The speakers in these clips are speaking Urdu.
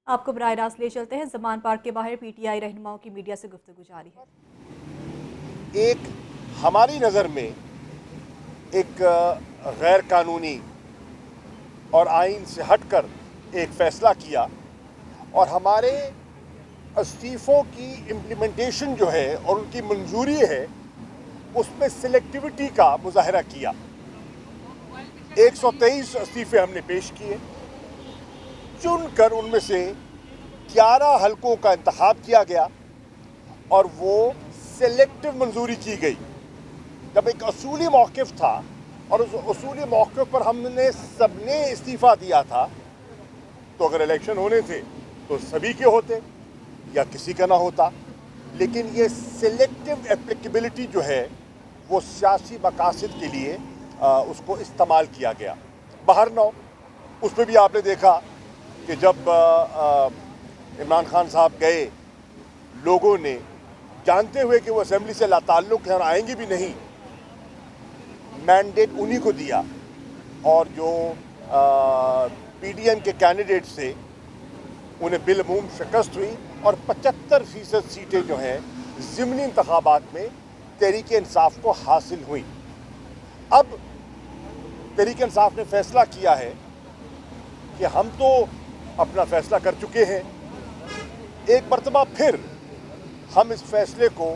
آپ کو براہ راست لے چلتے ہیں زمان پارک کے باہر پی ٹی آئی رہنماؤں کی میڈیا سے گفتگو جاری ہے۔ ایک ہماری نظر میں ایک غیر قانونی اور آئین سے ہٹ کر ایک فیصلہ کیا اور ہمارے استعفوں کی امپلیمنٹیشن جو ہے اور ان کی منظوری ہے اس میں سلیکٹیوٹی کا مظاہرہ کیا۔ 123 استعفے ہم نے پیش کیے، چن کر ان میں سے 11 حلقوں کا انتخاب کیا گیا اور وہ سلیکٹیو منظوری کی گئی۔ جب ایک اصولی موقف تھا اور اس اصولی موقف پر ہم نے سب نے استعفیٰ دیا تھا تو اگر الیکشن ہونے تھے تو سبھی کے ہوتے یا کسی کا نہ ہوتا، لیکن یہ سلیکٹیو اپلیکیبلٹی جو ہے وہ سیاسی مقاصد کے لیے اس کو استعمال کیا گیا۔ بہرنو اس میں بھی آپ نے دیکھا کہ جب عمران خان صاحب گئے، لوگوں نے جانتے ہوئے کہ وہ اسمبلی سے لا تعلق ہیں اور آئیں گے بھی نہیں، مینڈیٹ انہی کو دیا اور جو پی ڈی ایم کے کینڈیڈیٹ سے انہیں بالعموم شکست ہوئی اور 75% سیٹیں جو ہیں ضمنی انتخابات میں تحریک انصاف کو حاصل ہوئیں۔ اب تحریک انصاف نے فیصلہ کیا ہے کہ ہم تو اپنا فیصلہ کر چکے ہیں، ایک مرتبہ پھر ہم اس فیصلے کو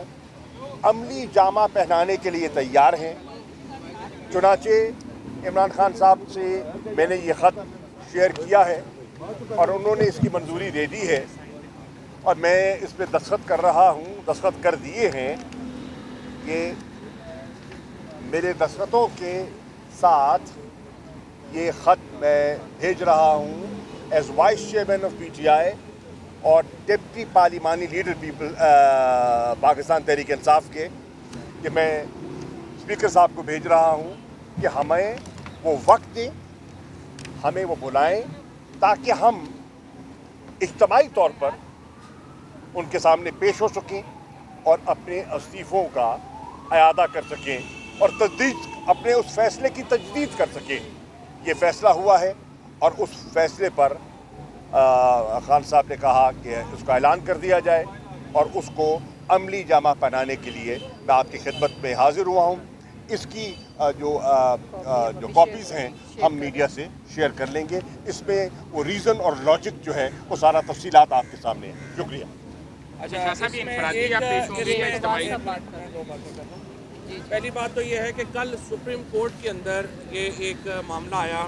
عملی جامہ پہنانے کے لیے تیار ہیں۔ چنانچہ عمران خان صاحب سے میں نے یہ خط شیئر کیا ہے اور انہوں نے اس کی منظوری دے دی ہے اور میں اس پہ دستخط کر رہا ہوں، دستخط کر دیے ہیں کہ میرے دستخطوں کے ساتھ یہ خط میں بھیج رہا ہوں as vice chairman of P T I اور ڈپٹی پارلیمانی لیڈر پاکستان تحریک انصاف کے، کہ میں اسپیکر صاحب کو بھیج رہا ہوں کہ ہمیں وہ وقت دیں، ہمیں وہ بلائیں تاکہ ہم اجتماعی طور پر ان کے سامنے پیش ہو سکیں اور اپنے استعفوں کا اعادہ کر سکیں اور تجدید اپنے اس فیصلے کی تجدید کر سکیں۔ یہ فیصلہ ہوا ہے اور اس فیصلے پر خان صاحب نے کہا کہ اس کا اعلان کر دیا جائے اور اس کو عملی جامہ پہنانے کے لیے میں آپ کی خدمت میں حاضر ہوا ہوں۔ اس کی جو کاپیز ہیں ہم میڈیا سے شیئر کر لیں گے، اس میں وہ ریزن اور لاجک جو ہے وہ سارا تفصیلات آپ کے سامنے ہیں۔ شکریہ۔ پہلی بات تو یہ ہے کہ کل سپریم کورٹ کے اندر یہ ایک معاملہ آیا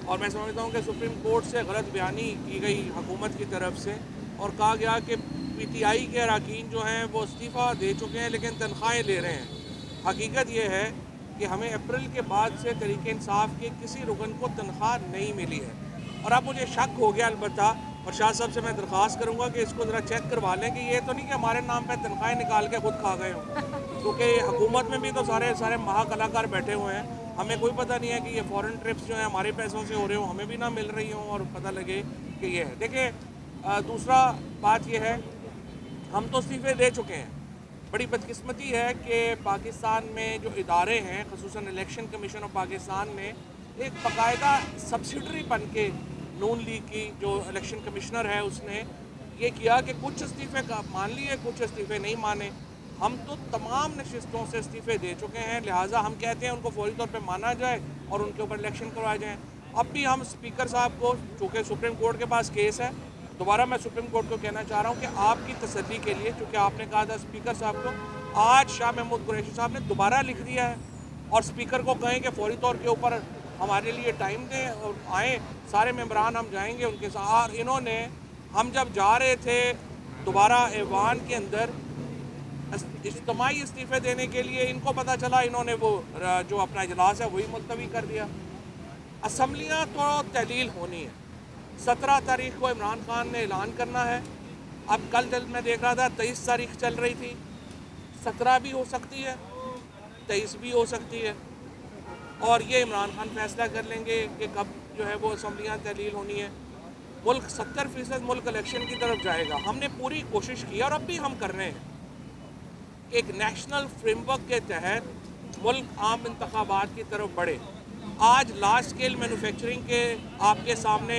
اور میں سمجھتا ہوں کہ سپریم کورٹ سے غلط بیانی کی گئی حکومت کی طرف سے اور کہا گیا کہ پی ٹی آئی کے اراکین جو ہیں وہ استعفیٰ دے چکے ہیں لیکن تنخواہیں لے رہے ہیں۔ حقیقت یہ ہے کہ ہمیں اپریل کے بعد سے تحریک انصاف کے کسی رکن کو تنخواہ نہیں ملی ہے اور اب مجھے شک ہو گیا البتہ، اور شاہ صاحب سے میں درخواست کروں گا کہ اس کو ذرا چیک کروا لیں کہ یہ تو نہیں کہ ہمارے نام پہ تنخواہیں نکال کے خود کھا گئے ہوں، کیونکہ حکومت میں بھی تو سارے مہا کلاکار بیٹھے ہوئے ہیں، ہمیں کوئی پتہ نہیں ہے کہ یہ فورن ٹرپس جو ہیں ہمارے پیسوں سے ہو رہے ہوں، ہمیں بھی نہ مل رہی ہوں اور پتہ لگے کہ یہ ہے۔ دیکھیں دوسرا بات یہ ہے، ہم تو استعفے دے چکے ہیں۔ بڑی بدقسمتی ہے کہ پاکستان میں جو ادارے ہیں خصوصاً الیکشن کمیشن آف پاکستان نے ایک باقاعدہ سبسیڈری بن کے نون لیگ کی جو الیکشن کمشنر ہے اس نے یہ کیا کہ کچھ استعفے مان لیے، کچھ استعفے نہیں مانے۔ ہم تو تمام نشستوں سے استعفے دے چکے ہیں، لہٰذا ہم کہتے ہیں ان کو فوری طور پہ مانا جائے اور ان کے اوپر الیکشن کروائے جائیں۔ اب بھی ہم اسپیکر صاحب کو، چونکہ سپریم کورٹ کے پاس کیس ہے، دوبارہ میں سپریم کورٹ کو کہنا چاہ رہا ہوں کہ آپ کی تسلی کے لیے، چونکہ آپ نے کہا تھا اسپیکر صاحب کو، آج شاہ محمود قریشی صاحب نے دوبارہ لکھ دیا ہے اور اسپیکر کو کہیں کہ فوری طور کے اوپر ہمارے لیے ٹائم دیں اور آئیں، سارے ممبران ہم جائیں گے ان کے ساتھ۔ انہوں نے، ہم جب جا رہے تھے دوبارہ ایوان کے اندر اجتماعی استعفے دینے کے لیے، ان کو پتہ چلا انہوں نے وہ جو اپنا اجلاس ہے وہی ملتوی کر دیا۔ اسمبلیاں تو تحلیل ہونی ہے، 17 تاریخ کو عمران خان نے اعلان کرنا ہے، اب کل میں دیکھ رہا تھا 23 تاریخ چل رہی تھی، 17 بھی ہو سکتی ہے، 23 بھی ہو سکتی ہے اور یہ عمران خان فیصلہ کر لیں گے کہ کب جو ہے وہ اسمبلیاں تحلیل ہونی ہے۔ ملک 70% ملک الیکشن کی طرف جائے گا۔ ہم نے پوری کوشش کی اور اب بھی ہم کر رہے ہیں کہ ایک نیشنل فریم ورک کے تحت ملک عام انتخابات کی طرف بڑھے۔ آج لارج اسکیل مینوفیکچرنگ کے آپ کے سامنے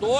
2